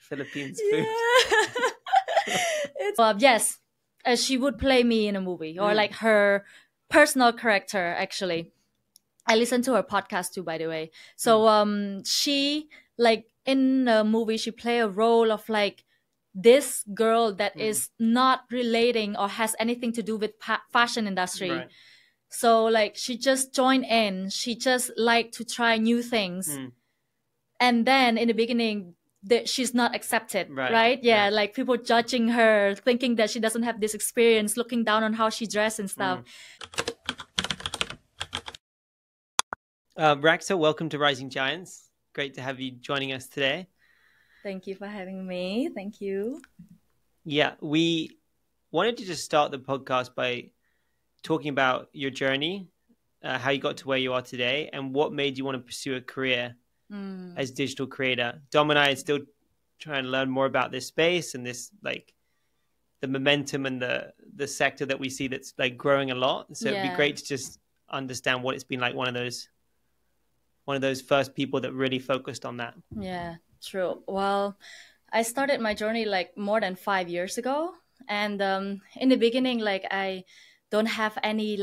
Philippines food. Yes, she would play me in a movie or like her personal character. Actually, I listened to her podcast too, by the way. So she like in the movie she play a role of like this girl that is not relating or has anything to do with fashion industry. Right. So like she just joined in. She just like to try new things. And then in the beginning that she's not accepted, right? Yeah, right. like people judging her, thinking that she doesn't have this experience, looking down on how she dressed and stuff. Raksa, welcome to Rising Giants. Great to have you joining us today. Thank you for having me. Thank you. Yeah, we wanted to just start the podcast by talking about your journey, how you got to where you are today, and what made you want to pursue a career as digital creator. Dom and I are still trying to learn more about this space and this like the momentum and the sector that we see that's like growing a lot. So it'd be great to just understand what it's been like one of those first people that really focused on that. Yeah, true. Well, I started my journey like more than 5 years ago. And in the beginning, like I don't have any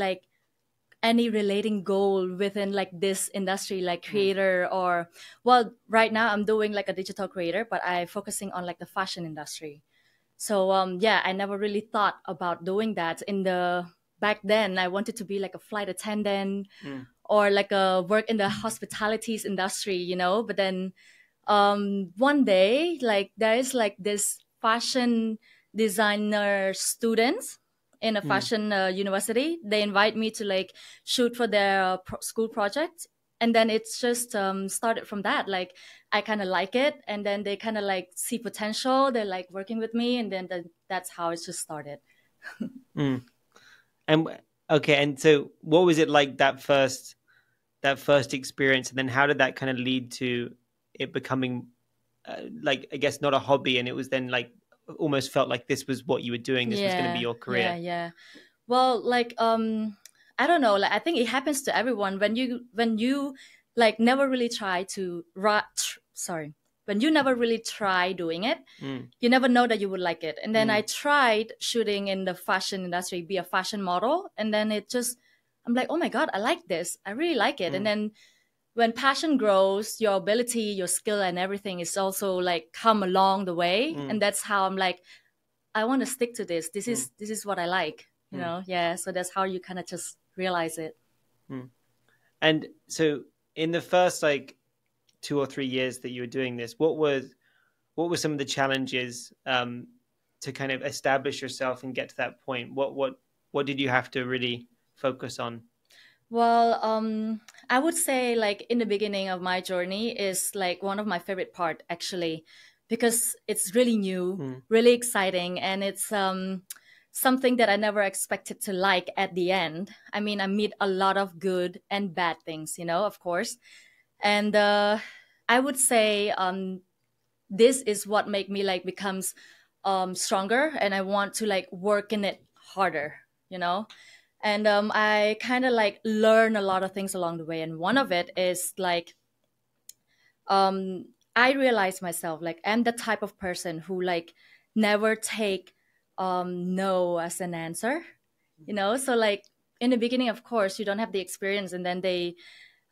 relating goal within like this industry, like creator or, well, right now I'm doing like a digital creator, but I focusing on like the fashion industry. So yeah, I never really thought about doing that in the back then. I wanted to be like a flight attendant or like a work in the hospitalities industry, you know. But then one day, like there is like this fashion designer students in a fashion university. They invite me to like shoot for their school project, and then it's just started from that. Like I kind of like it, and then they kind of like see potential. They're like working with me, and then that's how it just started. And okay, and so what was it like that first experience, and then how did that kind of lead to it becoming like, I guess, not a hobby, and it was then like almost felt like this was what you were doing, this was going to be your career? Yeah. Well, like I don't know, like I think it happens to everyone when you like never really try to when you never really try doing it, you never know that you would like it. And then I tried shooting in the fashion industry, be a fashion model, and then I'm like, oh my god, I like this, I really like it. And then when passion grows, your ability, your skill, and everything is also like come along the way. And that's how I'm like, I want to stick to this. This is what I like, you know? Yeah. So that's how you kind of just realize it. And so in the first like 2 or 3 years that you were doing this, what were some of the challenges to kind of establish yourself and get to that point? What did you have to really focus on? Well, I would say like in the beginning of my journey is like one of my favorite part actually, because it's really new, really exciting, and it's something that I never expected to like at the end. I mean, I meet a lot of good and bad things, you know, of course. And I would say this is what make me like becomes stronger, and I want to like work in it harder, you know. And I kind of like learn a lot of things along the way. And one of it is like, I realized myself, like I'm the type of person who like never take no as an answer, you know? So like in the beginning, of course, you don't have the experience, and then they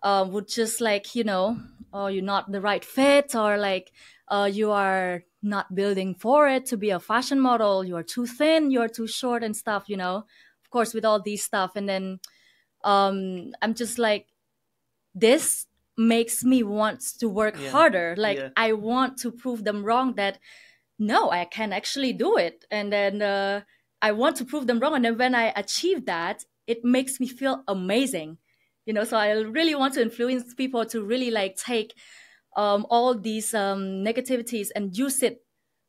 would just like, you know, oh, you're not the right fit, or like you are not building for it to be a fashion model, you are too thin, you are too short and stuff, you know, of course, with all these stuff. And then I'm just like, this makes me want to work harder. Like I want to prove them wrong that no, I can actually do it. And then I want to prove them wrong. And then when I achieve that, it makes me feel amazing, you know. So I really want to influence people to really like take all these negativities and use it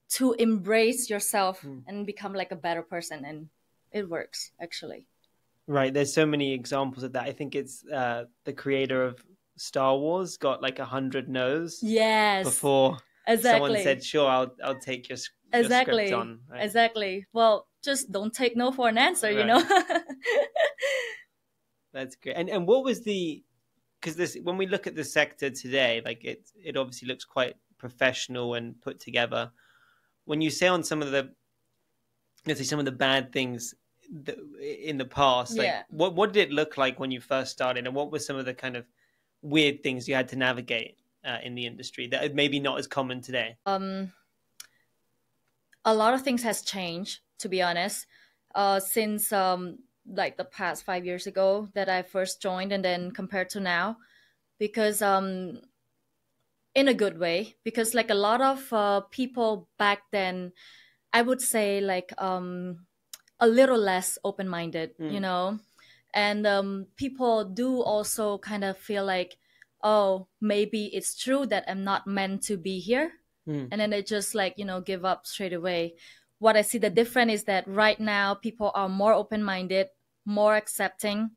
to embrace yourself and become like a better person. And it works actually. Right. There's so many examples of that. I think it's the creator of Star Wars got like 100 no's before someone said, sure, I'll take your script on. Right? Exactly. Well, just don't take no for an answer, you know? That's great. And what was because this, when we look at the sector today, like it obviously looks quite professional and put together. When you say on some of the, let's say, some of the bad things in the past, like what did it look like when you first started, and what were some of the kind of weird things you had to navigate in the industry that are maybe not as common today? A lot of things has changed, to be honest, since like the past 5 years ago that I first joined, and then compared to now, because in a good way, because like a lot of people back then, I would say like a little less open-minded, you know, and people do also kind of feel like, oh, maybe it's true that I'm not meant to be here, and then they just like, you know, give up straight away. What I see the difference is that right now people are more open-minded, more accepting,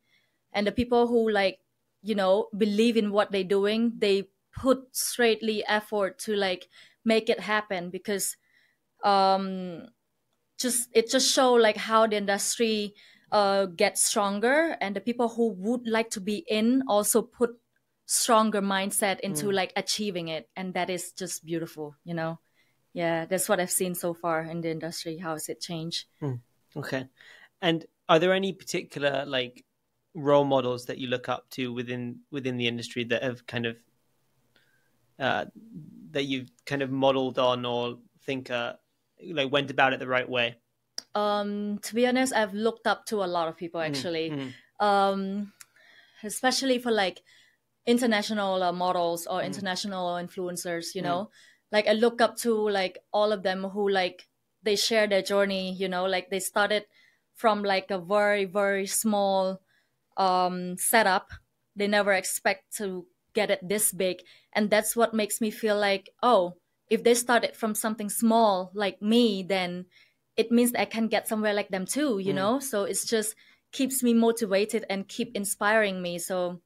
and the people who like, you know, believe in what they're doing, they put straightly effort to like make it happen, because just show like how the industry gets stronger, and the people who would like to be in also put stronger mindset into like achieving it, and that is just beautiful, you know. Yeah, that's what I've seen so far in the industry. How has it changed? Okay. And are there any particular like role models that you look up to within the industry that have kind of that you've kind of modeled on, or think like went about it the right way? To be honest, I've looked up to a lot of people actually, especially for like international models or international influencers, you know. Like I look up to like all of them who like they share their journey, you know, like they started from like a very very small setup. They never expect to get it this big, and that's what makes me feel like, oh, if they started from something small like me, then it means I can get somewhere like them too, you know. So it's just keeps me motivated and keep inspiring me. So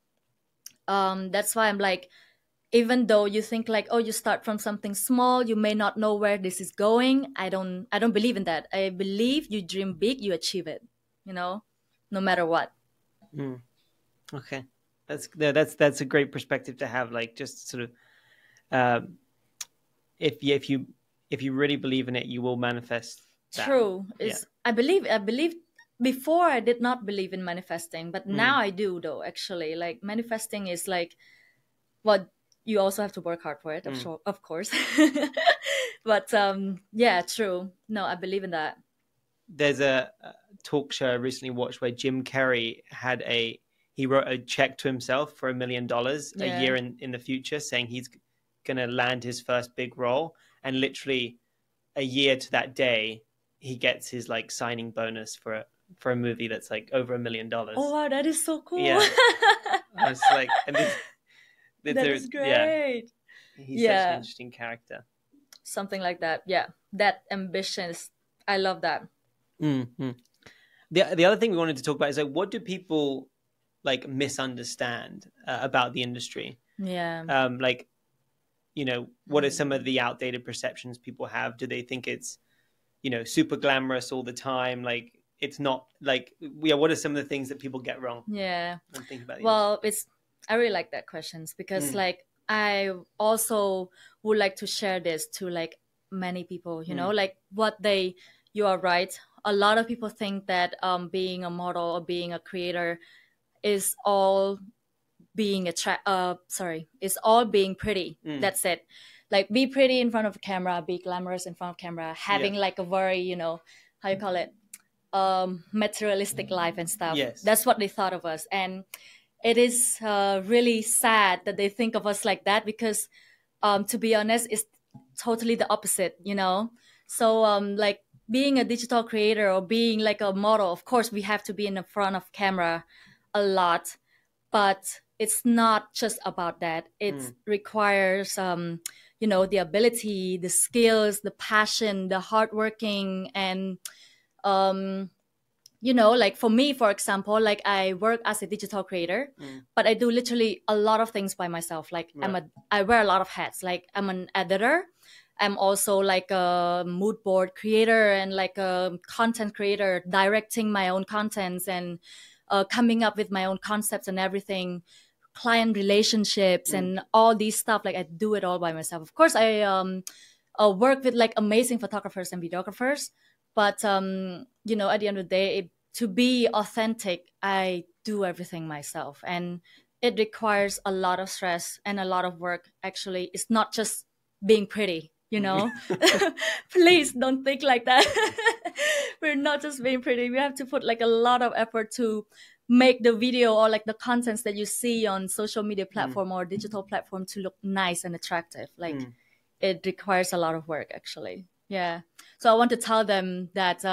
that's why I'm like, even though you think like, oh, you start from something small, you may not know where this is going. I don't believe in that. I believe you dream big, you achieve it, you know, no matter what. Okay, that's a great perspective to have. Like, just sort of, if you really believe in it, you will manifest that. True. Is I believe before I did not believe in manifesting, but now I do though. Actually, like manifesting is like, well, you also have to work hard for it, of course. But yeah, true. No, I believe in that. There's a talk show I recently watched where Jim Carrey he wrote a check to himself for $1 million a year in the future, saying he's gonna land his first big role, and literally a year to that day he gets his like signing bonus for a movie that's like over $1 million. Oh wow, that is so cool. Yeah. I was like, and that is great. Yeah, he's such an interesting character. Something like that. Yeah, that ambitious. I love that. Mm-hmm. The other thing we wanted to talk about is like, what do people like misunderstand about the industry? Yeah. Like, you know, what are some of the outdated perceptions people have? Do they think it's, you know, super glamorous all the time? Like, it's not like, yeah. What are some of the things that people get wrong? Yeah. When thinking about well, I really like that questions, because like I also would like to share this to like many people, you know, like you are right. A lot of people think that being a model or being a creator is all being it's all being pretty. That's it. Like be pretty in front of a camera, be glamorous in front of camera, having like a very, you know, how you call it, materialistic life and stuff. That's what they thought of us, and it is really sad that they think of us like that, because to be honest, it's totally the opposite, you know. So like being a digital creator or being like a model, of course we have to be in the front of camera a lot, but it's not just about that. It requires you know, the ability, the skills, the passion, the hardworking, and you know, like for me, for example, like I work as a digital creator, but I do literally a lot of things by myself. Like I wear a lot of hats. Like I'm an editor. I'm also like a mood board creator and like a content creator, directing my own contents and coming up with my own concepts and everything, client relationships and all these stuff. Like I do it all by myself. Of course, I work with like amazing photographers and videographers, but you know, at the end of the day, to be authentic, I do everything myself, and it requires a lot of stress and a lot of work. Actually, it's not just being pretty, you know. Please don't think like that. We're not just being pretty. We have to put like a lot of effort to make the video or like the contents that you see on social media platform or digital platform to look nice and attractive. Like it requires a lot of work, actually. Yeah. So I want to tell them that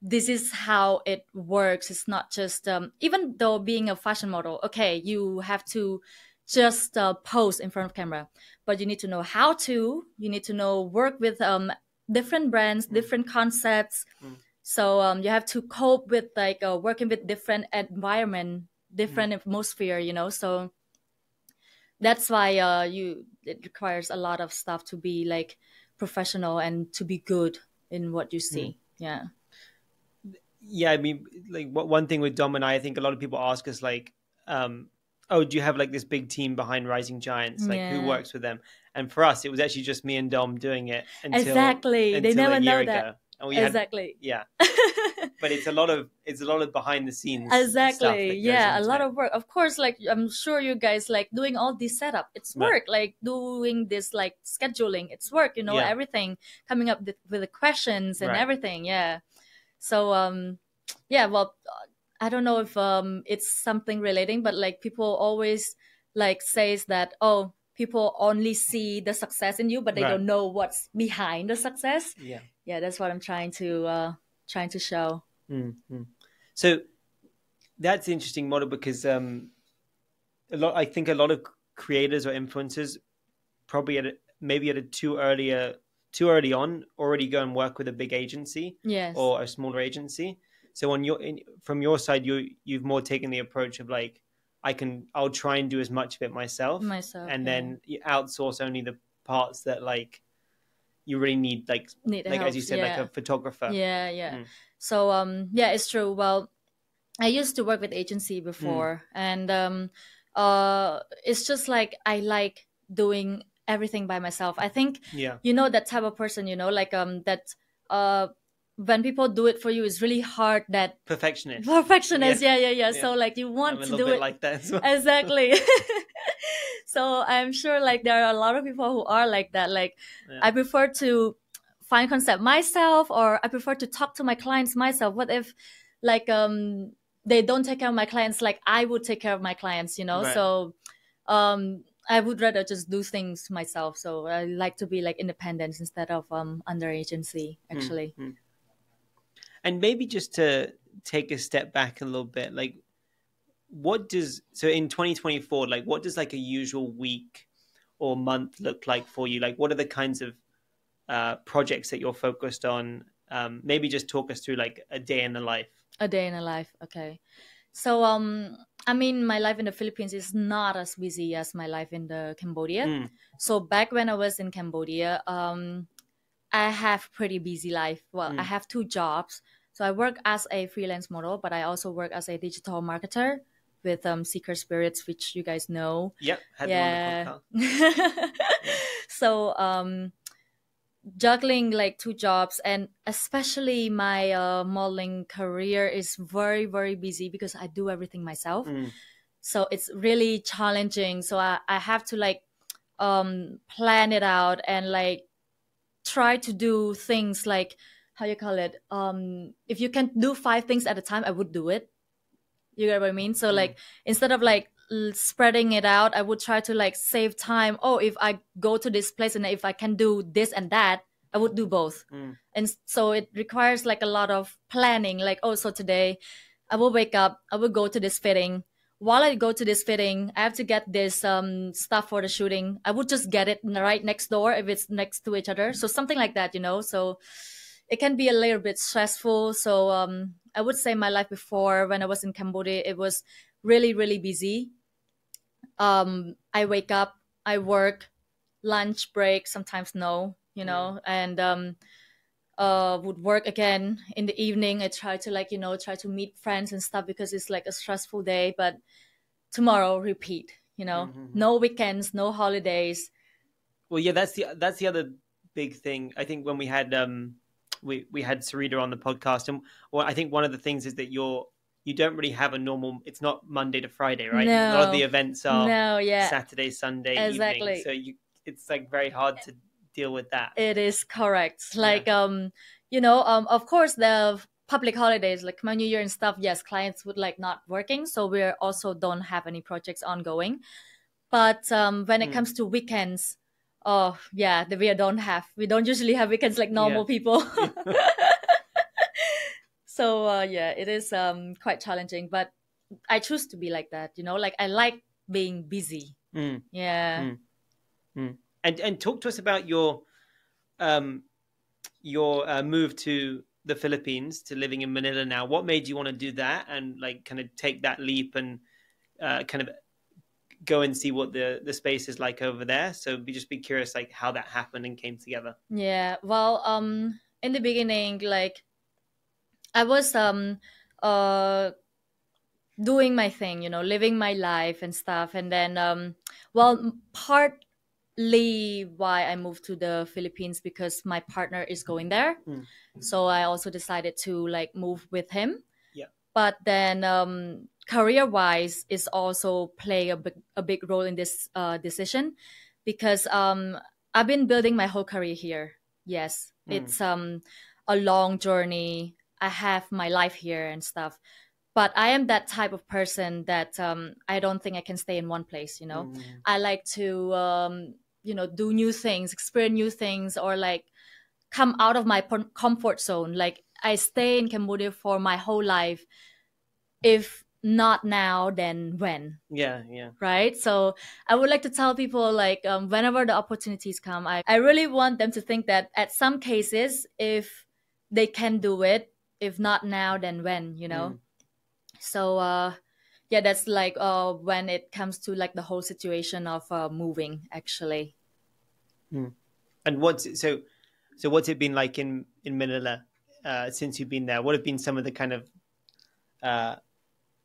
this is how it works. It's not just even though being a fashion model, okay, you have to just pose in front of camera, but you need to know how to. You need to know work with different brands, different concepts. So you have to cope with like working with different environment, different atmosphere, you know. So that's why it requires a lot of stuff to be like professional and to be good in what you see. Yeah. Yeah, I mean, like one thing with Dom and I think a lot of people ask us like, oh, do you have like this big team behind Rising Giants? Like who works with them? And for us, it was actually just me and Dom doing it until they never a year know ago. that. And we exactly. Yeah. But it's a lot of behind the scenes exactly. Yeah, a lot of work. Of course, like I'm sure you guys like doing all this setup. It's work. Like doing this like scheduling. It's work, you know, everything coming up with the questions and everything. Yeah. So yeah, well, I don't know if it's something relating, but like people always like says that, oh, people only see the success in you, but they don't know what's behind the success. Yeah, that's what I'm trying to show. So that's an interesting model because I think a lot of creators or influencers probably maybe at a too early on already go and work with a big agency or a smaller agency. So from your side, you've more taken the approach of like, I'll try and do as much of it myself and then you outsource only the parts that like you really need help, as you said, like a photographer. So yeah, it's true. Well, I used to work with agency before, and it's just like I like doing everything by myself. I think you know that type of person, you know, like that when people do it for you, it's really hard. That perfectionist. Yeah. So like you want to do it like that as well. Exactly. So I'm sure like there are a lot of people who are like that. Like I prefer to find concept myself, or I prefer to talk to my clients myself. What if like they don't take care of my clients like I would take care of my clients, you know? So I would rather just do things myself. So I like to be like independent instead of under agency, actually. And maybe just to take a step back a little bit, like so in 2024, like what does like a usual week or month look like for you? Like what are the kinds of projects that you're focused on? Maybe just talk us through like a day in the life. A day in a life. Okay. So, I mean, my life in the Philippines is not as busy as my life in the Cambodia. So back when I was in Cambodia, I have pretty busy life. Well, I have 2 jobs. So I work as a freelance model, but I also work as a digital marketer with Seeker Spirits, which you guys know. Yep. Had them on the podcast. So, juggling like 2 jobs, and especially my modeling career is very, very busy because I do everything myself. So it's really challenging. So I have to like plan it out and like try to do things like, how you call it, if you can do 5 things at a time, I would do it. You get what I mean? So like instead of like spreading it out, I would try to like save time. Oh, if I go to this place and if I can do this and that, I would do both. And so it requires like a lot of planning. Like, oh, so today I will wake up, I will go to this fitting. While I go to this fitting, I have to get this stuff for the shooting. I would just get it right next door if it's next to each other. So something like that, you know. So it can be a little bit stressful. So I would say my life before, when I was in Cambodia, it was really, really busy. I wake up, I work, lunch break, sometimes no, you know, and would work again in the evening. I try to like, you know, try to meet friends and stuff because it's like a stressful day. But tomorrow repeat, no weekends, no holidays. Well, yeah, that's the other big thing. I think when we had we had Sarita on the podcast, and I think one of the things is that you don't really have a normal. It's not Monday to Friday, right? A lot of the events are Saturday, Sunday evening, so it's like very hard to deal with that. It is correct. Like of course the public holidays like my New Year and stuff, yes, clients would like not working, so we also don't have any projects ongoing. But when it comes to weekends, oh yeah, we don't usually have weekends like normal people. So yeah, it is quite challenging, but I choose to be like that, like I like being busy. Yeah. And talk to us about your move to the Philippines, to living in Manila now. What made you want to do that and like kind of take that leap and kind of go and see what the space is like over there? So just be curious like how that happened and came together. Yeah, well, in the beginning, like I was doing my thing, living my life and stuff, and then partly why I moved to the Philippines because my partner is going there. So I also decided to like move with him. Yeah. But then career wise is also play a big role in this decision, because I've been building my whole career here. Yes, it's a long journey. I have my life here and stuff, but I am that type of person that I don't think I can stay in one place. I like to do new things, experience new things, or like come out of my comfort zone. Like I stay in Cambodia for my whole life. If not now, then when? Yeah. Right? So I would like to tell people like whenever the opportunities come, I really want them to think that at some cases, if they can do it, if not now, then when, So yeah, that's like when it comes to like the whole situation of moving actually. And what's it been like in Manila since you've been there? What have been some of the kind of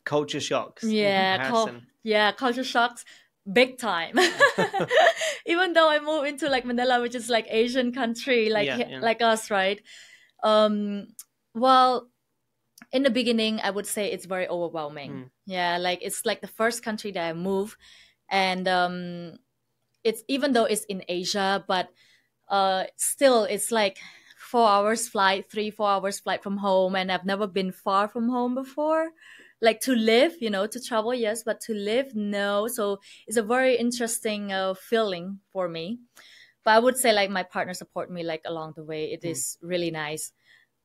culture shocks? Culture shocks big time. Even though I moved into like Manila, which is like Asian country like us, right? Well, in the beginning I would say it's very overwhelming. Like it's like the first country that I moved, and it's, even though it's in Asia, but still it's like 4 hours flight, 3-4 hours flight from home, and I've never been far from home before. Like to live, to travel, yes, but to live, no. So it's a very interesting feeling for me. But I would say like my partner support me like along the way. It is really nice.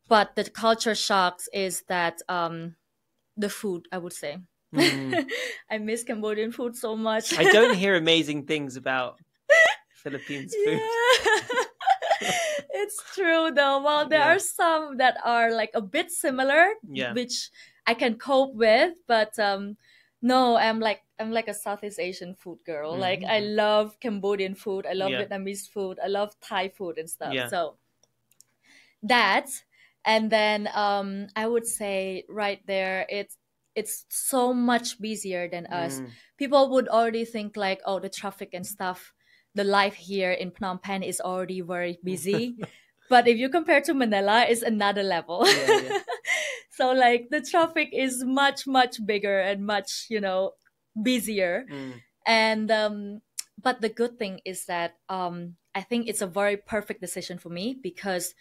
But the culture shocks is that the food, I would say. I miss Cambodian food so much. I don't hear amazing things about Philippines food. It's true though. Well, there are some that are like a bit similar, which I can cope with, but no, I'm like a Southeast Asian food girl. Like I love Cambodian food, I love Vietnamese food, I love Thai food and stuff. So that, and then I would say right there, it's so much busier than us. People would already think like, oh, the traffic and stuff, the life here in Phnom Penh is already very busy. But if you compare to Manila, it's another level. So like the traffic is much, much bigger and much, busier. And but the good thing is that I think it's a very perfect decision for me, because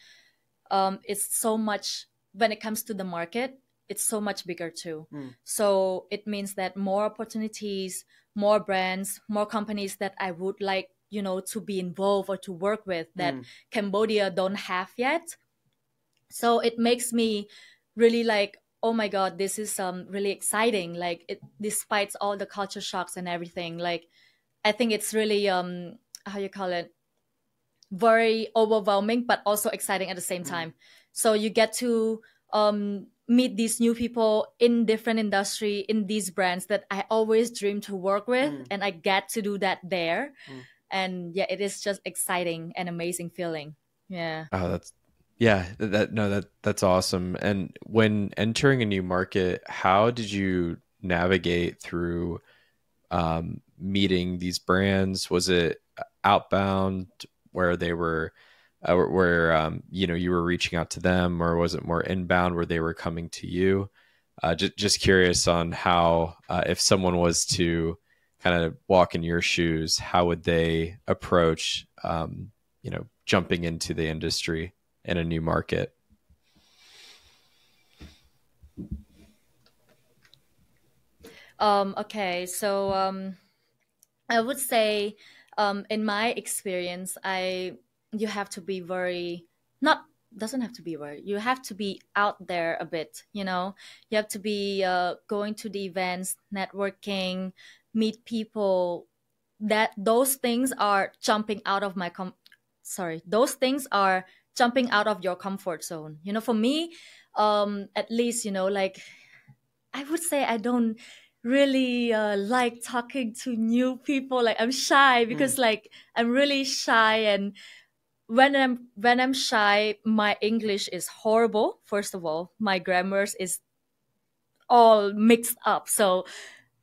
it's so much, when it comes to the market, it's so much bigger too. So it means that more opportunities, more brands, more companies that I would like, to be involved or to work with that Cambodia don't have yet. So it makes me really like, oh my God, this is really exciting. Like despite all the culture shocks and everything, like I think it's really how you call it, very overwhelming, but also exciting at the same time. So you get to meet these new people in different industry, in these brands that I always dreamed to work with, and I get to do that there. And yeah, it is just exciting and amazing feeling. Yeah. Oh, that's awesome. And when entering a new market, how did you navigate through meeting these brands? Was it outbound where they were, you were reaching out to them, or was it more inbound where they were coming to you? Just curious on how, if someone was to kind of walk in your shoes, how would they approach, jumping into the industry in a new market? Okay, so I would say, in my experience, you have to be very, not doesn't have to be very, you have to be out there a bit. You have to be going to the events, networking, meet people. Those things are jumping out of those things are jumping out of your comfort zone. For me, at least, like, I would say I don't really like talking to new people. Like, I'm shy because like I'm really shy, and when I'm shy, my English is horrible. First of all, my grammar is all mixed up. So,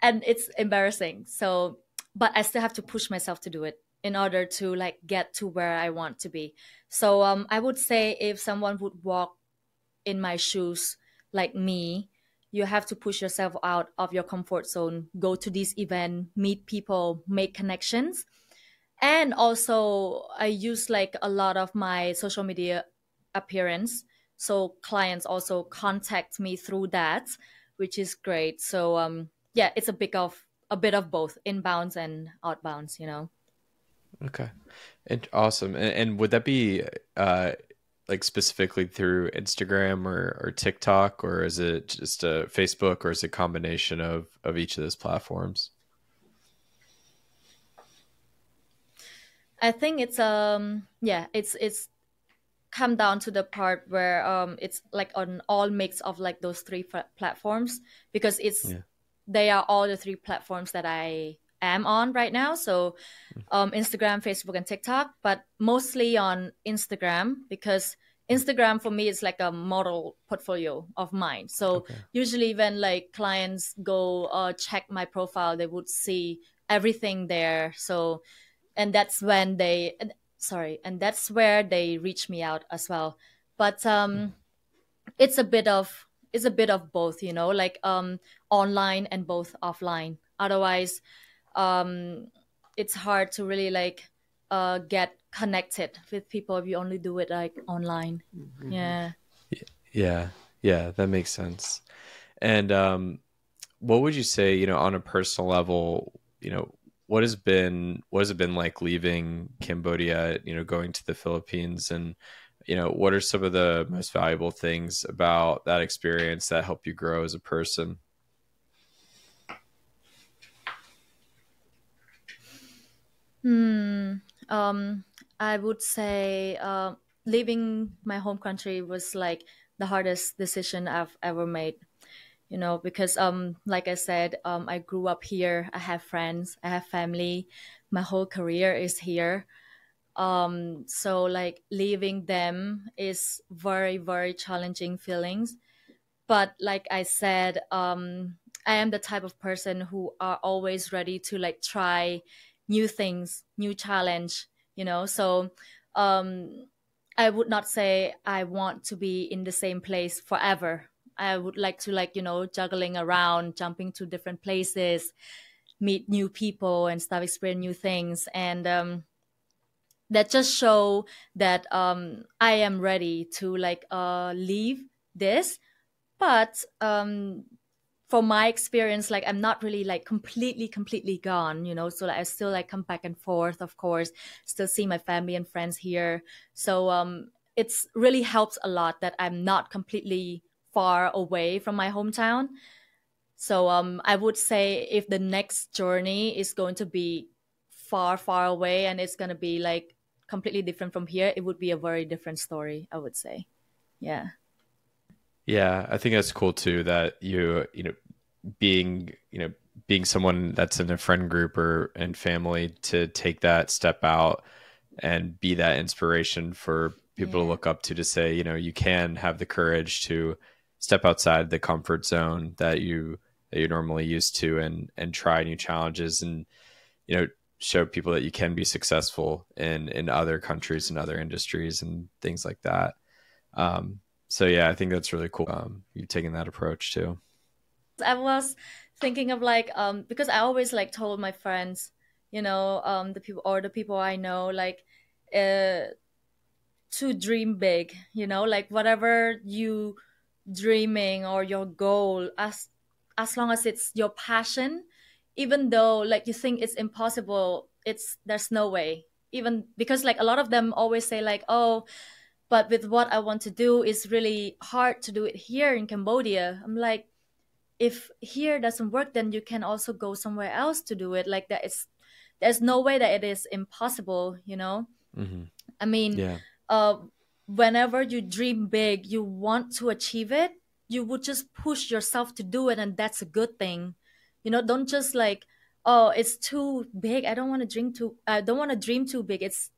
and it's embarrassing. So, but I still have to push myself to do it in order to like get to where I want to be. So, I would say if someone would walk in my shoes like me, you have to push yourself out of your comfort zone, go to this event, meet people, make connections. And also I use like a lot of my social media appearance, so clients also contact me through that, which is great. So yeah, it's a bit of both inbounds and outbounds. Okay. And awesome. And would that be like specifically through Instagram or TikTok, or is it just a Facebook, or is it a combination of each of those platforms? I think it's yeah, it's come down to the part where it's like on all mix of like those three platforms, because Yeah. they are all the three platforms that I am on right now. So Instagram, Facebook, and TikTok, but mostly on Instagram, because Instagram for me is like a model portfolio of mine. So Okay. usually when like clients go check my profile, they would see everything there. So, and that's when and that's where they reach me out as well. But it's a bit of both, like online and both offline. Otherwise, um it's hard to really like get connected with people if you only do it like online. Yeah. Yeah. Yeah, that makes sense. And what would you say, on a personal level, what has it been like leaving Cambodia, going to the Philippines, and what are some of the most valuable things about that experience that help you grow as a person? um I would say leaving my home country was like the hardest decision I've ever made, because like I said, I grew up here, I have friends, I have family, my whole career is here. So like leaving them is very, very challenging feelings. But like I said, I am the type of person who are always ready to like try new things, new challenge, so um I would not say I want to be in the same place forever. I would like to, like, juggling around, jumping to different places, meet new people and stuff, experience new things. And that just show that I am ready to like leave this. But for my experience, like I'm not really like completely gone, so like I still like come back and forth, of course, still see my family and friends here. So it's really helps a lot that I'm not completely far away from my hometown. So I would say if the next journey is going to be far away and it's going to be like completely different from here, it would be a very different story, I would say. Yeah. Yeah, I think that's cool too, that being, being someone that's in a friend group or and family, to take that step out and be that inspiration for people to Yeah. look up to say, you can have the courage to step outside the comfort zone that that you're normally used to, and try new challenges, and show people that you can be successful in other countries and other industries and things like that. So yeah, I think that's really cool. You've taken that approach too. I was thinking of like because I always like told my friends, the people I know, like to dream big, like whatever you dreaming or your goal, as long as it's your passion, even though like you think it's impossible, there's no way. Even because like a lot of them always say like, oh, but with what I want to do, it's really hard to do it here in Cambodia. I'm like, if here doesn't work, then you can also go somewhere else to do it. Like there's no way that it is impossible, Mm-hmm. I mean, Yeah. uh, whenever you dream big, you want to achieve it, you would just push yourself to do it, and that's a good thing. Don't just like, oh, it's too big. I don't want to dream too big. It's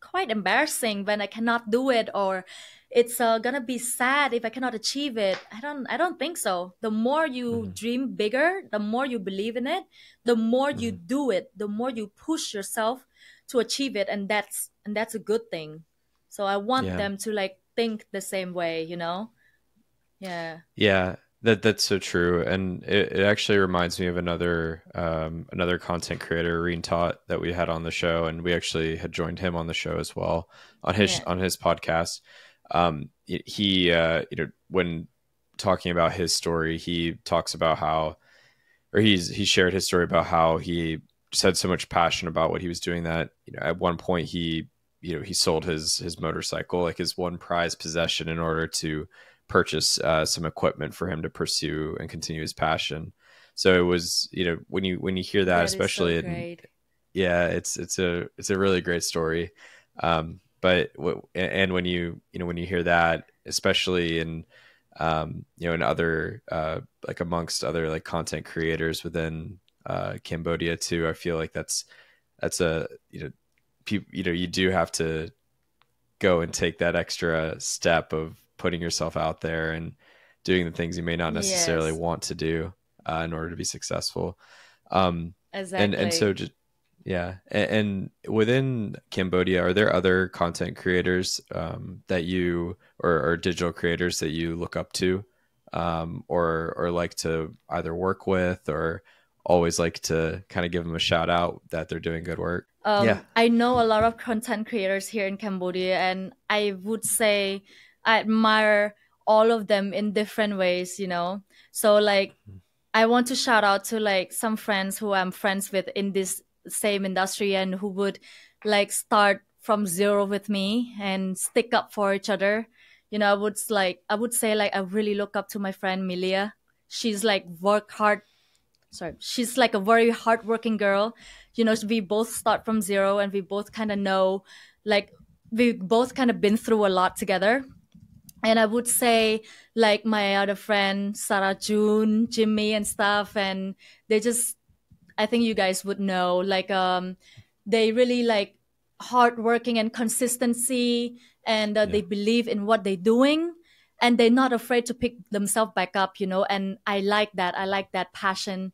quite embarrassing when I cannot do it, or it's gonna be sad if I cannot achieve it. I don't think so. The more you Mm-hmm. dream bigger, the more you believe in it, the more you Mm-hmm. do it, the more you push yourself to achieve it, and that's a good thing. So I want Yeah. them to like think the same way. Yeah. Yeah, that's so true, and it actually reminds me of another content creator, Reen Tot, that we had on the show, and we actually had joined him on the show as well on his Yeah. podcast. He when talking about his story, he talks about how, or he shared his story about how he just had so much passion about what he was doing that at one point he sold his motorcycle, like his one prized possession, in order to purchase some equipment for him to pursue and continue his passion. So it was, when you hear that, That is so especially great. yeah, it's a really great story. But and when when you hear that, especially in in other like amongst other like content creators within Cambodia too, I feel like that's a you do have to go and take that extra step of putting yourself out there and doing the things you may not necessarily Yes, want to do in order to be successful. Um, and so exactly. just yeah, and within Cambodia, are there other content creators that you or digital creators that you look up to, or like to either work with, or always like to kind of give them a shout out that they're doing good work? Yeah. I know a lot of content creators here in Cambodia, and I would say I admire all of them in different ways. So like I want to shout out to like some friends who I'm friends with in this same industry, and who would like start from zero with me and stick up for each other. I would say like I really look up to my friend Milia. She's like work hard. Sorry, she's like a very hardworking girl. We both start from zero, and we both kind of know, like, we both kind of been through a lot together. And I would say like my other friend Sarah June, Jimmy, and stuff, and they just, I think you guys would know, like they really like hardworking and consistency, and Yeah. they believe in what they're doing, and they're not afraid to pick themselves back up. And I like that. I like that passion.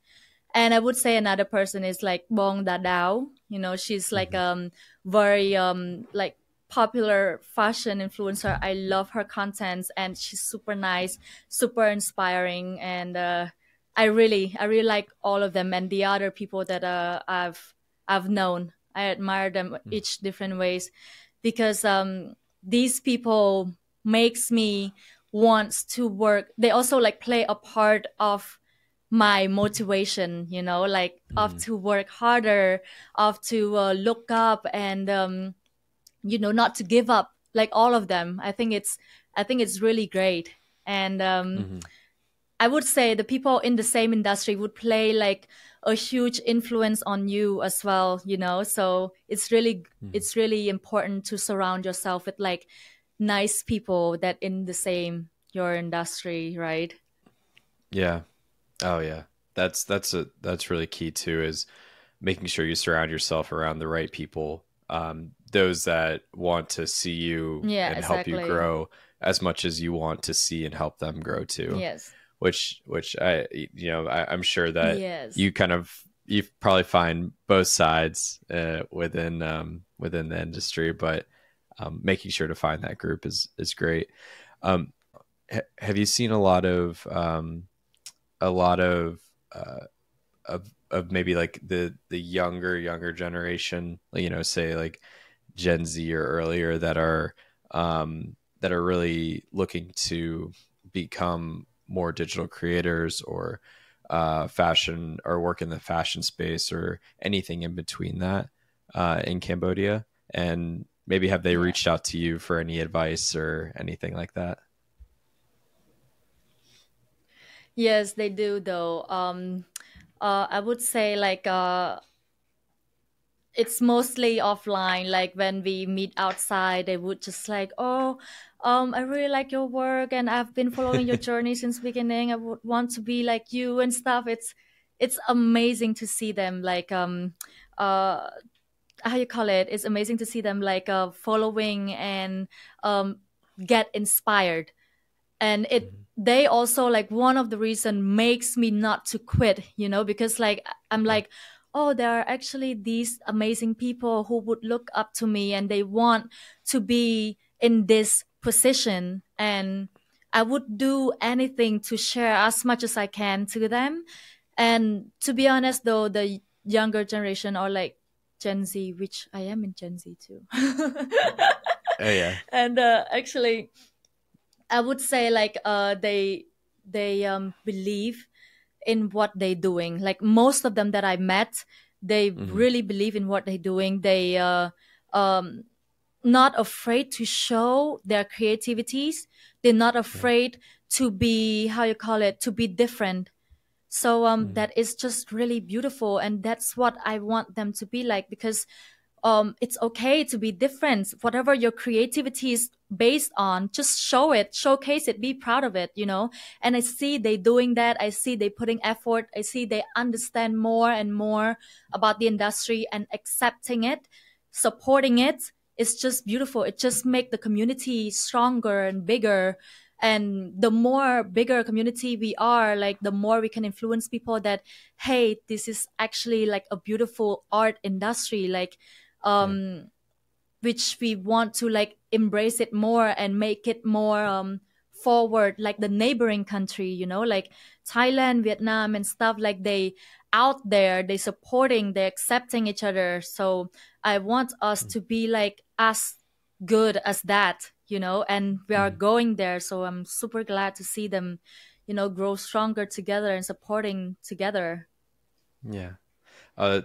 And I would say another person is like Bong Dadao. She's like Hmm. very like popular fashion influencer. I love her contents, and she's super nice, super inspiring, and I really like all of them, and the other people that I've known. I admire them each different ways, because these people makes me wants to work. They also like play a part of my motivation, like of Hmm. to work harder, of to look up, and not to give up, like all of them. I think it's really great. And Hmm. I would say the people in the same industry would play like a huge influence on you as well. So it's really important to surround yourself with like nice people that in the same your industry, right? Yeah. Oh yeah. That's really key too, is making sure you surround yourself around the right people, those that want to see you Yeah, and help you exactly. grow as much as you want to see and help them grow too. Yes. which I'm sure that Yes. you probably find both sides within the industry, but making sure to find that group is great. Have you seen a lot of a lot of uh, of maybe like the younger generation, say like Gen Z or earlier, that are really looking to become more digital creators, or fashion, or work in the fashion space, or anything in between that, in Cambodia? And maybe have they Yeah. reached out to you for any advice or anything like that? Yes, they do though. I would say like it's mostly offline. Like when we meet outside, they would just like, oh, I really like your work, and I've been following your journey since beginning. I would want to be like you and stuff. It's amazing to see them like uh how you call it. It's amazing to see them like following and get inspired. And it Mhm. they also like one of the reason makes me not to quit, because like I'm Okay. like, oh, there are actually these amazing people who would look up to me and they want to be in this position, and I would do anything to share as much as I can to them. And to be honest though, the younger generation, or like Gen Z, which I am in Gen Z too. Oh yeah. And actually I would say like they believe in what they're doing. Like most of them that I met, they Hmm. really believe in what they're doing. They um not afraid to show their creativities. They're not Yeah. afraid to be, how you call it, to be different. So Mm. that is just really beautiful, and that's what I want them to be like, because it's okay to be different. Whatever your creativity is based on, just show it, showcase it, be proud of it, and I see they doing that. I see they putting effort. I see they understand more and more about the industry and accepting it, supporting it. It's just beautiful. It just make the community stronger and bigger. And the more bigger community we are, like the more we can influence people that, hey, this is actually like a beautiful art industry, like Yeah. which we want to like embrace it more and make it more forward, like the neighboring country, like Thailand, Vietnam and stuff. Like they out there, they supporting, they accepting each other. So I want us to be like as good as that, and we are Mm-hmm. going there. So I'm super glad to see them, grow stronger together and supporting together. Yeah.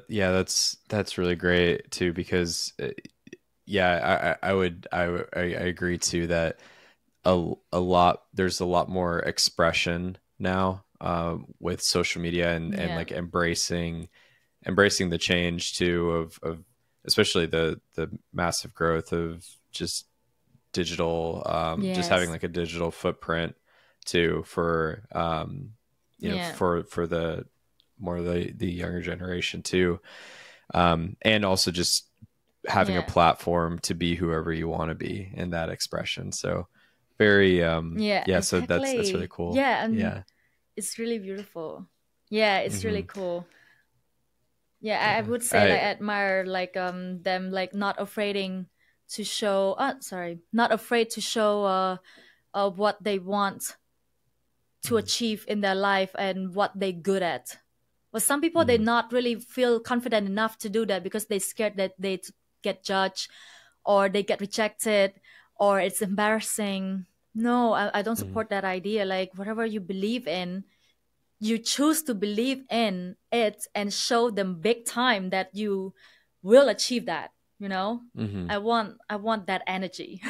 Yeah, that's really great too, because yeah, I agree too that there's a lot more expression now, with social media, and Yeah. like embracing the change too, of especially the massive growth of just digital, just having Yes. like a digital footprint too, for Yeah. for the more the younger generation too, and also just having a Yeah. platform to be whoever you want to be in that expression. So very Yeah, yeah, so that's really exactly. cool. Yeah, and Yeah. it's really beautiful. Yeah, it's really Hmm. cool. Yeah, I Yeah. would say I like I admire like them like not afraid to show not afraid to show what they want to Mhm. achieve in their life and what they good at. But some people they Mhm. not really feel confident enough to do that because they scared that they get judged or they get rejected or it's embarrassing. No, I don't Mhm. support that idea. Like whatever you believe in, you choose to believe in it and show them big time that you will achieve that. Mhm. I want that energy.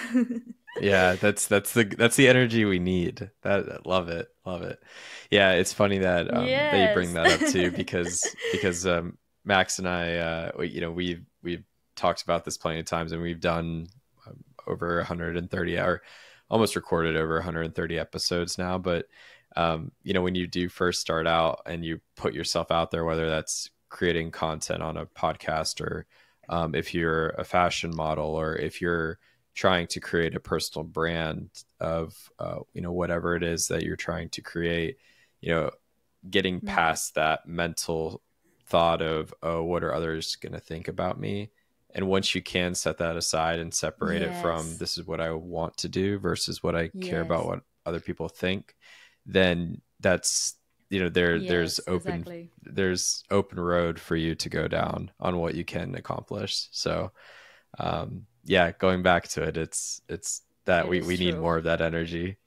Yeah, that's the energy we need. That love it, love it. Yeah, it's funny that you bring Yes. that up too, because Max and I, we've talked about this plenty of times, and we've done over 130 or almost recorded over 130 episodes now. But when you do first start out and you put yourself out there, whether that's creating content on a podcast, or if you're a fashion model, or if you're trying to create a personal brand of whatever it is that you're trying to create, getting past that mental thought of, oh, what are others going to think about me? And once you can set that aside and separate it from, this is what I want to do versus what I care about what other people think, then that's, there's open road for you to go down on what you can accomplish. So going back to it, it's that we need more of that energy.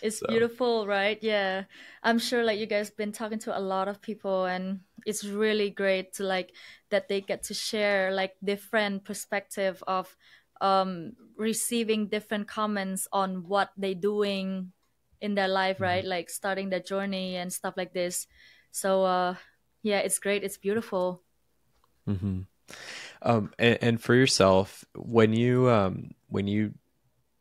It's beautiful, right? Yeah. I'm sure like you guys been talking to a lot of people, and it's really great to like that they get to share like different perspective of receiving different comments on what they doing in their life, right? Like starting their journey and stuff like this. So it's great. It's beautiful. Mm-hmm. And for yourself, when you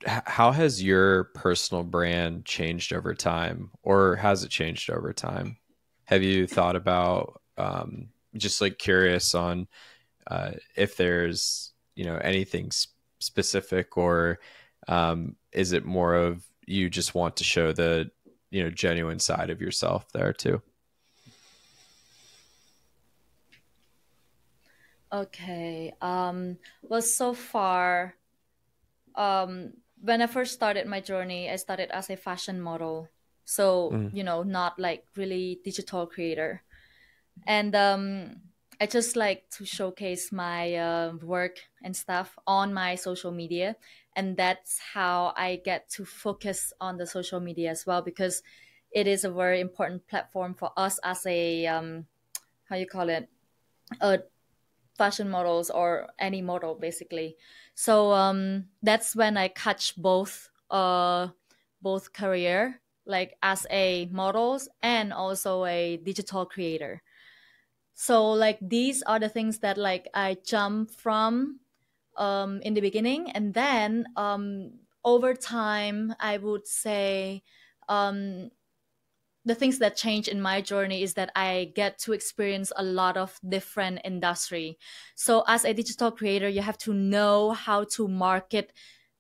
how has your personal brand changed over time, or has it changed over time? Have you thought about, just like curious on if there's, anything specific, or is it more of you just want to show the, genuine side of yourself there too? Okay. Well, so far, when I first started my journey, I started as a fashion model. So, not like really digital creator. And I just like to showcase my work and stuff on my social media. And that's how I get to focus on the social media as well, because it is a very important platform for us as a, how you call it, a fashion models or any model basically. So that's when I catch both career, like as a models and also a digital creator. So like these are the things that like I jump from in the beginning, and then over time I would say um, the things that change in my journey is that I get to experience a lot of different industry. So as a digital creator, you have to know how to market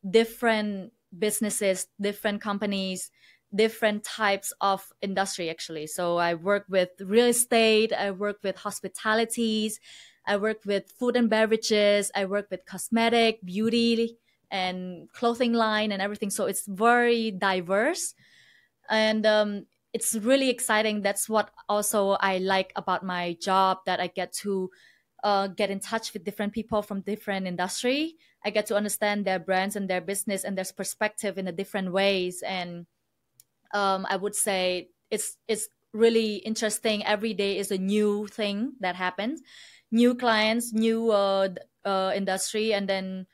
different businesses, different companies, different types of industry actually. So I work with real estate, I work with hospitalities, I work with food and beverages, I work with cosmetic, beauty and clothing line and everything. So it's very diverse. And it's really exciting. That's what also I like about my job, that I get to get in touch with different people from different industry. I get to understand their brands and their business and their perspective in a different ways. And I would say it's really interesting. Every day is a new thing that happens, new clients, new industry, and then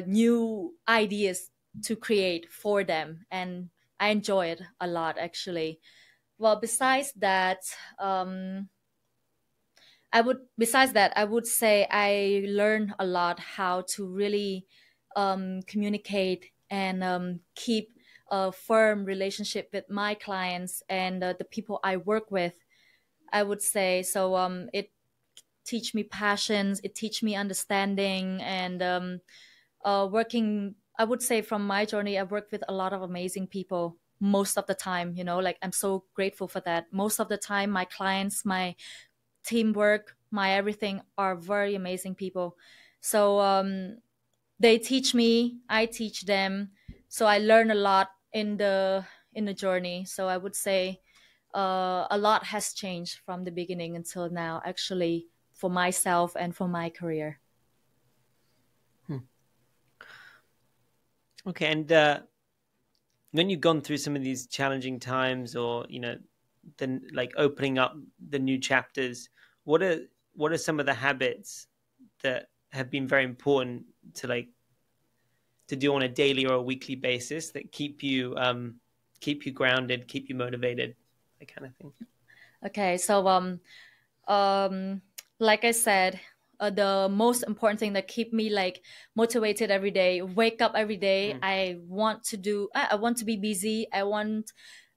new ideas to create for them. And I enjoy it a lot, actually. Well, besides that, I would say I learned a lot how to really communicate and keep a firm relationship with my clients and the people I work with. I would say so. It teach me passions. It teach me understanding and working. I would say from my journey, I've worked with a lot of amazing people most of the time. Like I'm so grateful for that. Most of the time, my clients, my teamwork, my everything are very amazing people. So they teach me, I teach them. So I learn a lot in the journey. So I would say a lot has changed from the beginning until now, actually, for myself and for my career. Okay, and when you've gone through some of these challenging times, or then like opening up the new chapters, what are some of the habits that have been very important to do on a daily or a weekly basis that keep you grounded, keep you motivated, that kind of thing? Okay, so like I said, the most important thing that keep me like motivated every day, wake up every day. I want to be busy. I want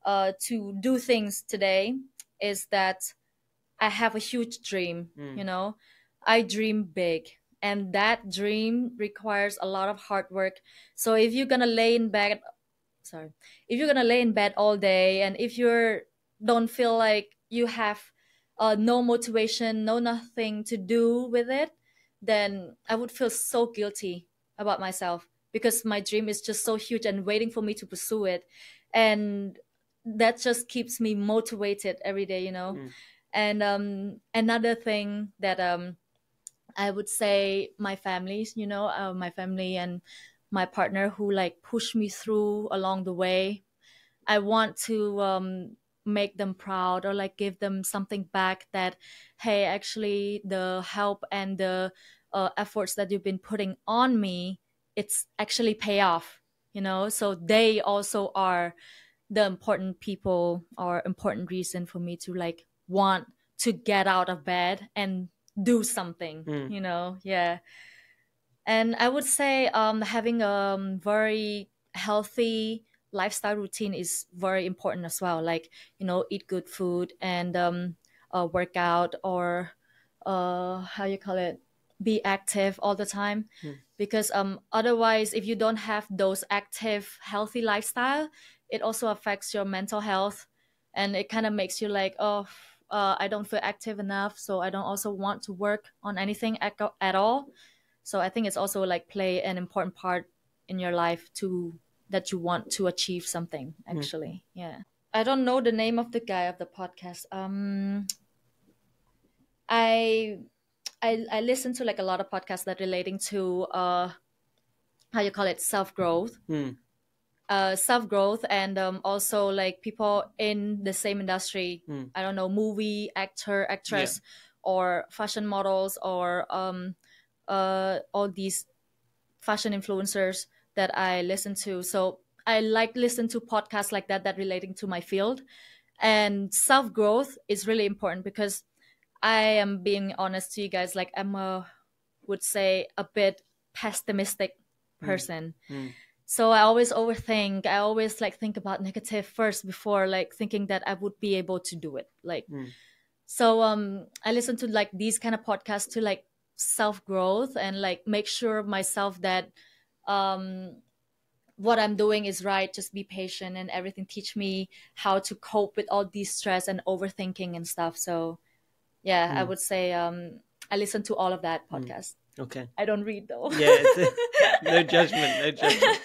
to do things today. Is that I have a huge dream. I dream big, and that dream requires a lot of hard work. So if you're gonna lay in bed if you're gonna lay in bed all day, and if you don't feel like you have no motivation, no nothing to do with it, then I would feel so guilty about myself, because my dream is just so huge and waiting for me to pursue it, and that just keeps me motivated every day, you know. And another thing that I would say, my families, you know, my family and my partner, who like push me through along the way. I want to make them proud, or like give them something back, that, hey, actually the help and the efforts that you've been putting on me, it's actually pay off, you know. So they also are the important people, or important reason for me to like want to get out of bed and do something, you know. Yeah. And I would say having a very healthy lifestyle routine is very important as well. Like, you know, eat good food, and work out, or how you call it, be active all the time. Because otherwise, if you don't have those active, healthy lifestyle, it also affects your mental health, and it kind of makes you like, oh, I don't feel active enough, so I don't also want to work on anything at all. So I think it's also like play an important part in your life to that you want to achieve something, actually. Yeah. I don't know the name of the guy of the podcast. I listen to like a lot of podcasts that relating to how you call it, self-growth. Self-growth, and also like people in the same industry. I don't know, movie actor, actress, or fashion models, or all these fashion influencers that I listen to. So I like listen to podcasts like that relating to my field. And self-growth is really important, because I am being honest to you guys, like I'm would say a bit pessimistic person. So I always overthink. I always like think about negative first before like thinking that I would be able to do it. Like, so I listen to like these kind of podcasts to like self-growth, and like make sure myself that what I'm doing is right. Just be patient, and everything teach me how to cope with all these stress and overthinking and stuff. So yeah, I would say I listen to all of that podcast. Okay. I don't read though. Yeah, no judgment, no judgment.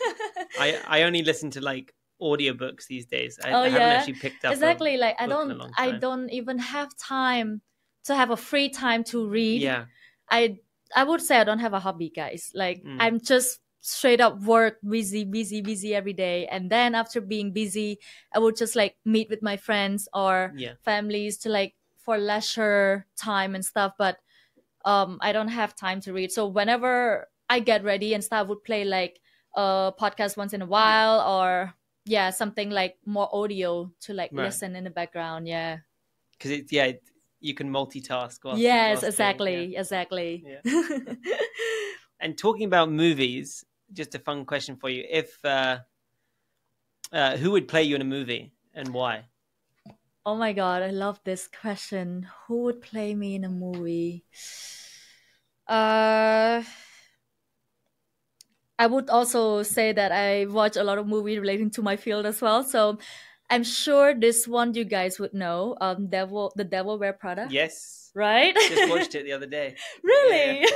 I only listen to like audiobooks these days. I haven't actually picked up exactly. A like book in a long I time. don't even have time to have a free time to read. Yeah. I would say I don't have a hobby, guys. Like I'm just straight up work, busy every day. And then after being busy, I would just like meet with my friends or families to like for leisure time and stuff. But I don't have time to read. So whenever I get ready and stuff, I would play like a podcast once in a while, or something like more audio to like listen in the background. Yeah. Because you can multitask. Yes, exactly. Yeah. And talking about movies, just a fun question for you. If who would play you in a movie and why? Oh my God, I love this question. Who would play me in a movie? I would also say that I watch a lot of movies relating to my field as well. So I'm sure this one you guys would know. The Devil Wear Prada. Yes. Right? Just watched it the other day. Really? Yeah.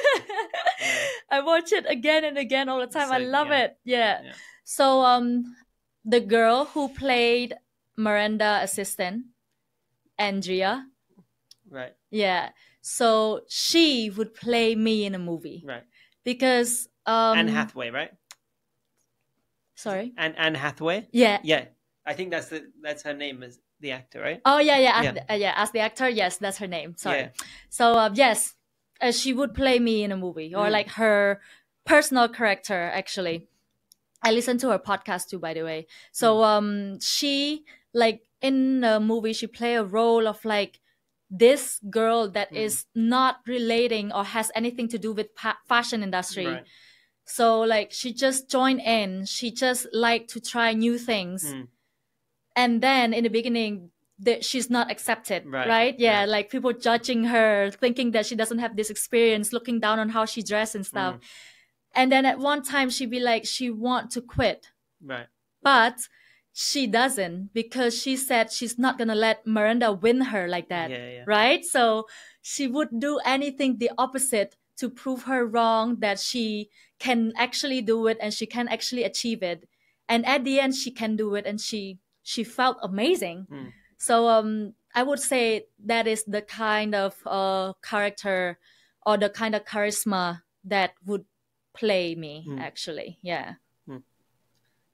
I watch it again and again all the time. I love it. Yeah. So the girl who played Miranda assistant, Andrea. Right. Yeah. So she would play me in a movie. Right. Because Anne Hathaway, right? Sorry? Anne Hathaway? Yeah. Yeah. I think that's her name as the actor, right? Oh yeah. As the actor, yes, that's her name. Sorry. Yeah. So yes, she would play me in a movie, or like her personal character. Actually, I listened to her podcast too, by the way. So she like in the movie, she play a role of like this girl that is not relating or has anything to do with fashion industry. Right. So like she just joined in. She just like to try new things. And then in the beginning, she's not accepted, right? Yeah, like people judging her, thinking that she doesn't have this experience, looking down on how she dressed and stuff. And then at one time, she'd be like, she want to quit. Right. but she doesn't, because she said she's not gonna let Miranda win her like that. Yeah. Right? So she would do anything the opposite to prove her wrong, that she can actually do it and she can actually achieve it. And at the end she can do it, and she felt amazing. So I would say that is the kind of character or the kind of charisma that would play me, actually. Yeah.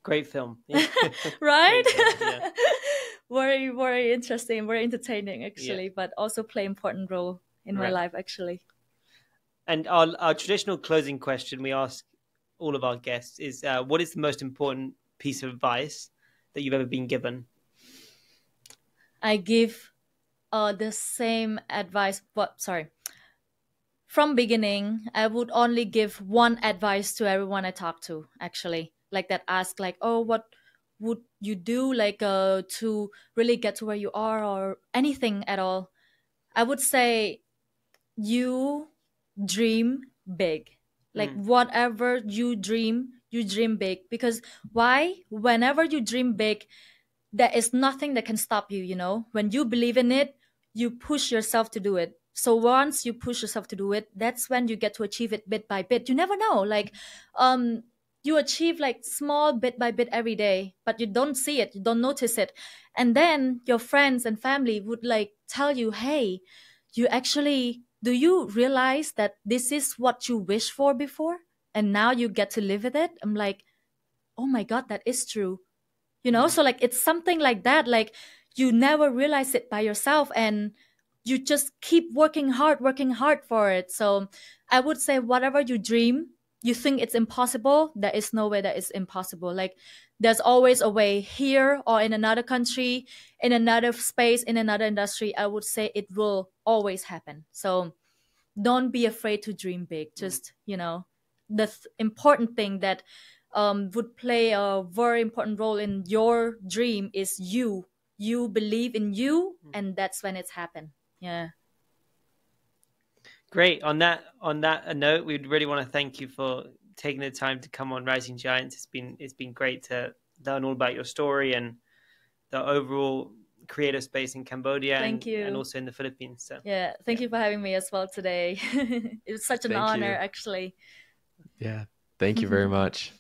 Great film. Right? Great film, yeah. Very, very interesting, very entertaining, actually, Yeah. but also play important role in my life, actually. And our traditional closing question we ask all of our guests is, what is the most important piece of advice that you've ever been given? I give the same advice, but sorry. From beginning, I would only give one advice to everyone I talk to, actually. Like that ask like, oh, what would you do like to really get to where you are, or anything at all. I would say you dream big. Like whatever you dream big. Because why? Whenever you dream big, there is nothing that can stop you, you know? When you believe in it, you push yourself to do it. So once you push yourself to do it, that's when you get to achieve it bit by bit. You never know. Like you achieve like small bit by bit every day, but you don't see it, you don't notice it. And then your friends and family would like tell you, hey, do you realize that this is what you wished for before? And now you get to live with it? I'm like, oh my God, that is true. You know, so like it's something like that. Like you never realize it by yourself, and you just keep working hard for it. So I would say whatever you dream, you think it's impossible, there is no way that it's impossible. Like there's always a way, here or in another country, in another space, in another industry. I would say it will always happen. So don't be afraid to dream big. Just, you know, the important thing that would play a very important role in your dream is you believe in you, and that's when it's happened. Yeah. Great. On that note, we'd really want to thank you for taking the time to come on Rising Giants. It's been great to learn all about your story and the overall creative space in Cambodia. Thank you. And also in the Philippines. So yeah, thank you for having me as well today. It was such an honor, actually. Yeah, thank you very much.